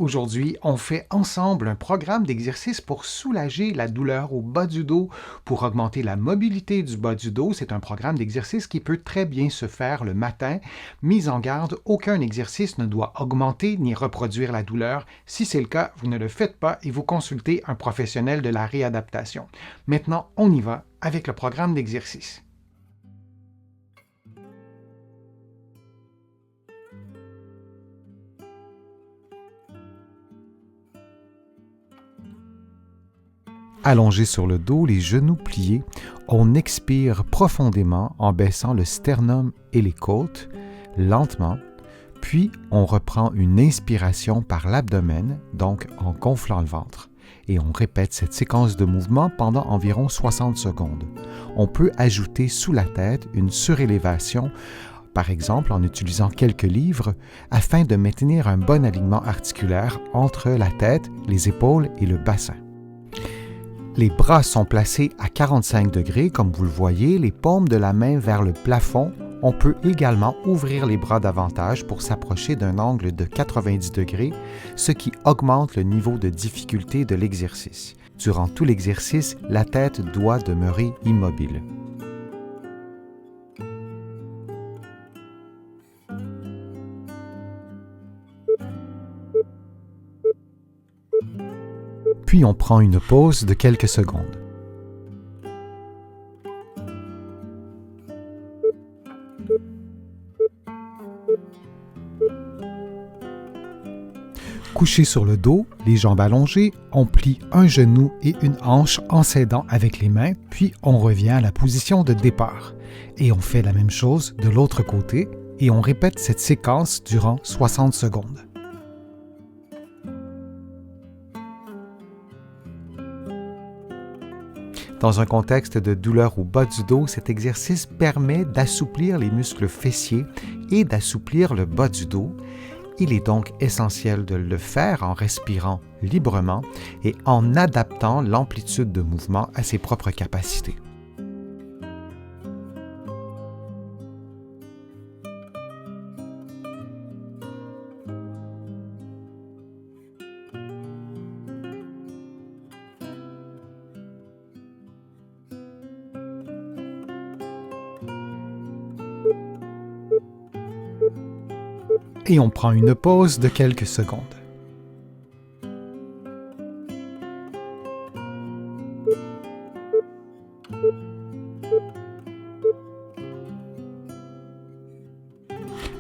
Aujourd'hui, on fait ensemble un programme d'exercice pour soulager la douleur au bas du dos, pour augmenter la mobilité du bas du dos. C'est un programme d'exercice qui peut très bien se faire le matin. Mise en garde, aucun exercice ne doit augmenter ni reproduire la douleur. Si c'est le cas, vous ne le faites pas et vous consultez un professionnel de la réadaptation. Maintenant, on y va avec le programme d'exercice. Allongé sur le dos, les genoux pliés, on expire profondément en baissant le sternum et les côtes, lentement, puis on reprend une inspiration par l'abdomen, donc en gonflant le ventre. Et on répète cette séquence de mouvements pendant environ 60 secondes. On peut ajouter sous la tête une surélévation, par exemple en utilisant quelques livres, afin de maintenir un bon alignement articulaire entre la tête, les épaules et le bassin. Les bras sont placés à 45 degrés, comme vous le voyez, les paumes de la main vers le plafond. On peut également ouvrir les bras davantage pour s'approcher d'un angle de 90 degrés, ce qui augmente le niveau de difficulté de l'exercice. Durant tout l'exercice, la tête doit demeurer immobile. Puis on prend une pause de quelques secondes. Couché sur le dos, les jambes allongées, on plie un genou et une hanche en s'aidant avec les mains, puis on revient à la position de départ. Et on fait la même chose de l'autre côté, et on répète cette séquence durant 60 secondes. Dans un contexte de douleur au bas du dos, cet exercice permet d'assouplir les muscles fessiers et d'assouplir le bas du dos. Il est donc essentiel de le faire en respirant librement et en adaptant l'amplitude de mouvement à ses propres capacités. Et on prend une pause de quelques secondes.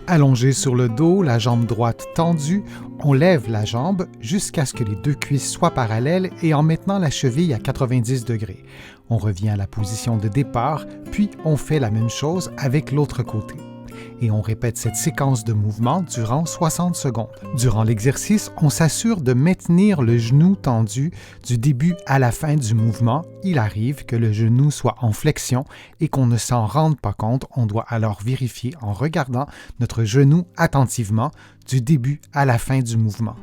Allongé sur le dos, la jambe droite tendue, on lève la jambe jusqu'à ce que les deux cuisses soient parallèles et en maintenant la cheville à 90 degrés. On revient à la position de départ, puis on fait la même chose avec l'autre côté. Et on répète cette séquence de mouvements durant 60 secondes. Durant l'exercice, on s'assure de maintenir le genou tendu du début à la fin du mouvement. Il arrive que le genou soit en flexion et qu'on ne s'en rende pas compte. On doit alors vérifier en regardant notre genou attentivement du début à la fin du mouvement.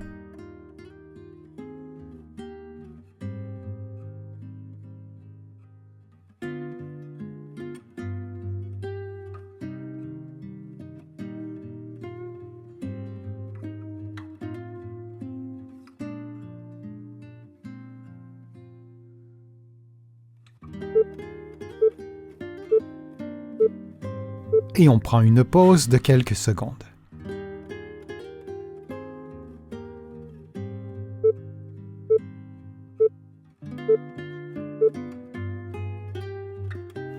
Et on prend une pause de quelques secondes.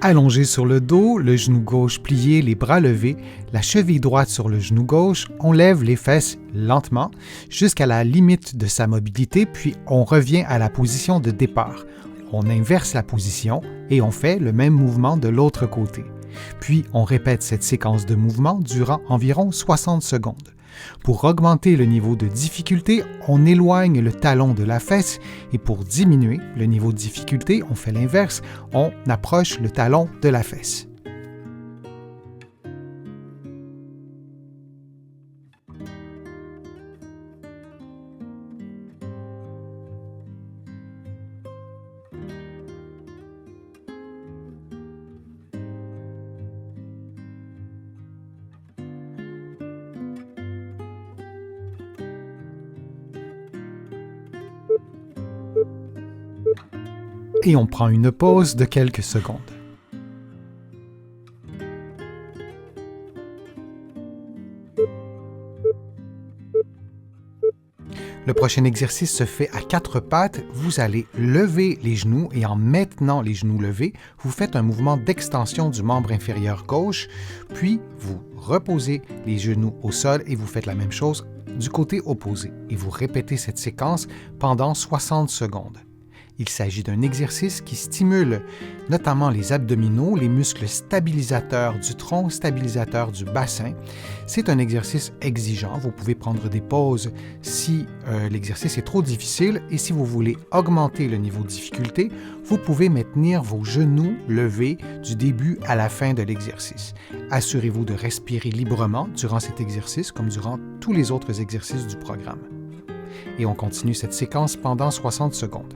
Allongé sur le dos, le genou gauche plié, les bras levés, la cheville droite sur le genou gauche, on lève les fesses lentement jusqu'à la limite de sa mobilité, puis on revient à la position de départ. On inverse la position et on fait le même mouvement de l'autre côté. Puis on répète cette séquence de mouvements durant environ 60 secondes. Pour augmenter le niveau de difficulté, on éloigne le talon de la fesse et pour diminuer le niveau de difficulté, on fait l'inverse, on approche le talon de la fesse. Et on prend une pause de quelques secondes. Le prochain exercice se fait à quatre pattes. Vous allez lever les genoux et en maintenant les genoux levés, vous faites un mouvement d'extension du membre inférieur gauche, puis vous reposez les genoux au sol et vous faites la même chose du côté opposé. Et vous répétez cette séquence pendant 60 secondes. Il s'agit d'un exercice qui stimule notamment les abdominaux, les muscles stabilisateurs du tronc, stabilisateurs du bassin. C'est un exercice exigeant. Vous pouvez prendre des pauses si l'exercice est trop difficile et si vous voulez augmenter le niveau de difficulté, vous pouvez maintenir vos genoux levés du début à la fin de l'exercice. Assurez-vous de respirer librement durant cet exercice comme durant tous les autres exercices du programme. Et on continue cette séquence pendant 60 secondes.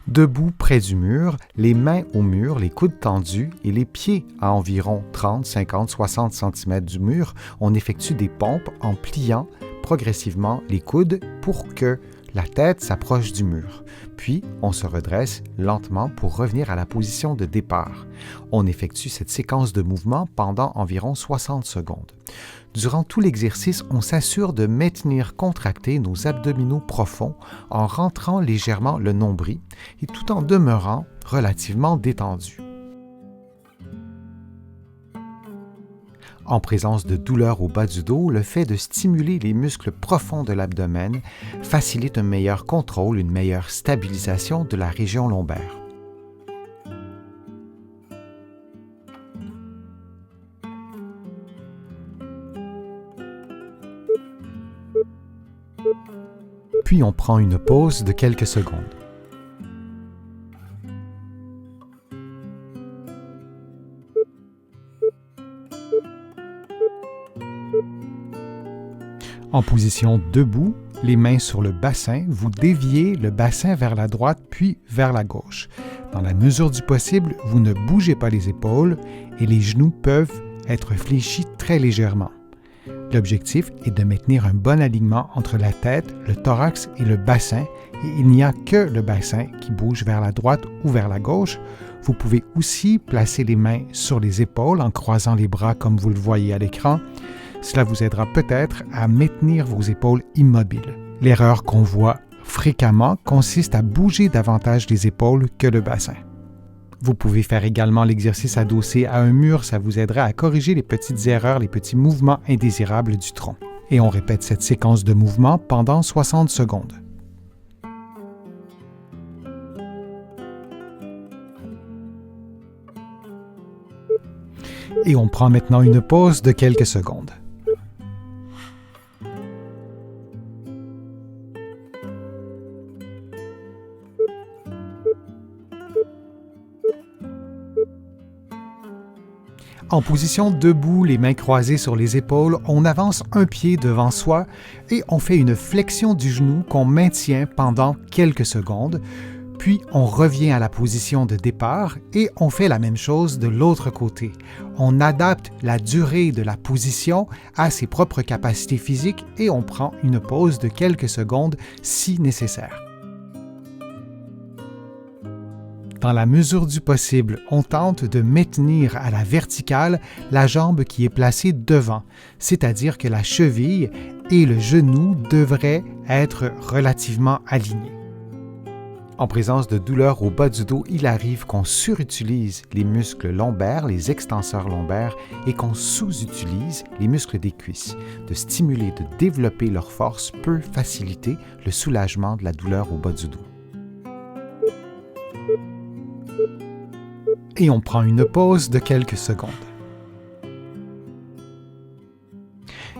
Debout près du mur, les mains au mur, les coudes tendus et les pieds à environ 30, 50, 60 cm du mur, on effectue des pompes en pliant progressivement les coudes pour que la tête s'approche du mur. Puis, on se redresse lentement pour revenir à la position de départ. On effectue cette séquence de mouvements pendant environ 60 secondes. Durant tout l'exercice, on s'assure de maintenir contractés nos abdominaux profonds en rentrant légèrement le nombril et tout en demeurant relativement détendu. En présence de douleurs au bas du dos, le fait de stimuler les muscles profonds de l'abdomen facilite un meilleur contrôle, une meilleure stabilisation de la région lombaire. Puis on prend une pause de quelques secondes. En position debout, les mains sur le bassin, vous déviez le bassin vers la droite puis vers la gauche. Dans la mesure du possible, vous ne bougez pas les épaules et les genoux peuvent être fléchis très légèrement. L'objectif est de maintenir un bon alignement entre la tête, le thorax et le bassin, et il n'y a que le bassin qui bouge vers la droite ou vers la gauche. Vous pouvez aussi placer les mains sur les épaules en croisant les bras comme vous le voyez à l'écran. Cela vous aidera peut-être à maintenir vos épaules immobiles. L'erreur qu'on voit fréquemment consiste à bouger davantage les épaules que le bassin. Vous pouvez faire également l'exercice adossé à un mur, ça vous aidera à corriger les petites erreurs, les petits mouvements indésirables du tronc. Et on répète cette séquence de mouvements pendant 60 secondes. Et on prend maintenant une pause de quelques secondes. En position debout, les mains croisées sur les épaules, on avance un pied devant soi et on fait une flexion du genou qu'on maintient pendant quelques secondes. Puis on revient à la position de départ et on fait la même chose de l'autre côté. On adapte la durée de la position à ses propres capacités physiques et on prend une pause de quelques secondes si nécessaire. Dans la mesure du possible, on tente de maintenir à la verticale la jambe qui est placée devant, c'est-à-dire que la cheville et le genou devraient être relativement alignés. En présence de douleurs au bas du dos, il arrive qu'on surutilise les muscles lombaires, les extenseurs lombaires, et qu'on sous-utilise les muscles des cuisses. De stimuler, de développer leur force peut faciliter le soulagement de la douleur au bas du dos. Et on prend une pause de quelques secondes.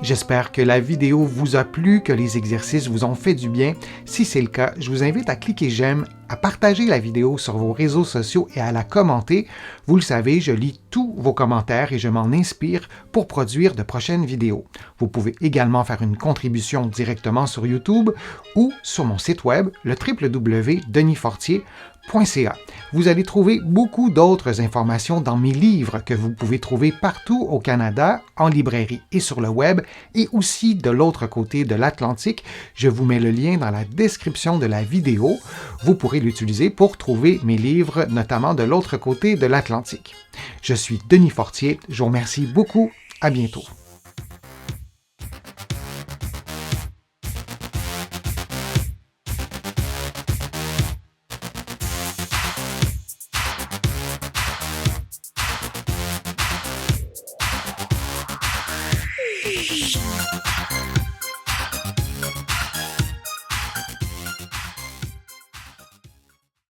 J'espère que la vidéo vous a plu, que les exercices vous ont fait du bien. Si c'est le cas, je vous invite à cliquer j'aime, à partager la vidéo sur vos réseaux sociaux et à la commenter. Vous le savez, je lis tous vos commentaires et je m'en inspire pour produire de prochaines vidéos. Vous pouvez également faire une contribution directement sur YouTube ou sur mon site web, le www.denisfortier.ca. Vous allez trouver beaucoup d'autres informations dans mes livres que vous pouvez trouver partout au Canada, en librairie et sur le web, et aussi de l'autre côté de l'Atlantique. Je vous mets le lien dans la description de la vidéo. Vous pourrez l'utiliser pour trouver mes livres, notamment de l'autre côté de l'Atlantique. Je suis Denis Fortier. Je vous remercie beaucoup. À bientôt.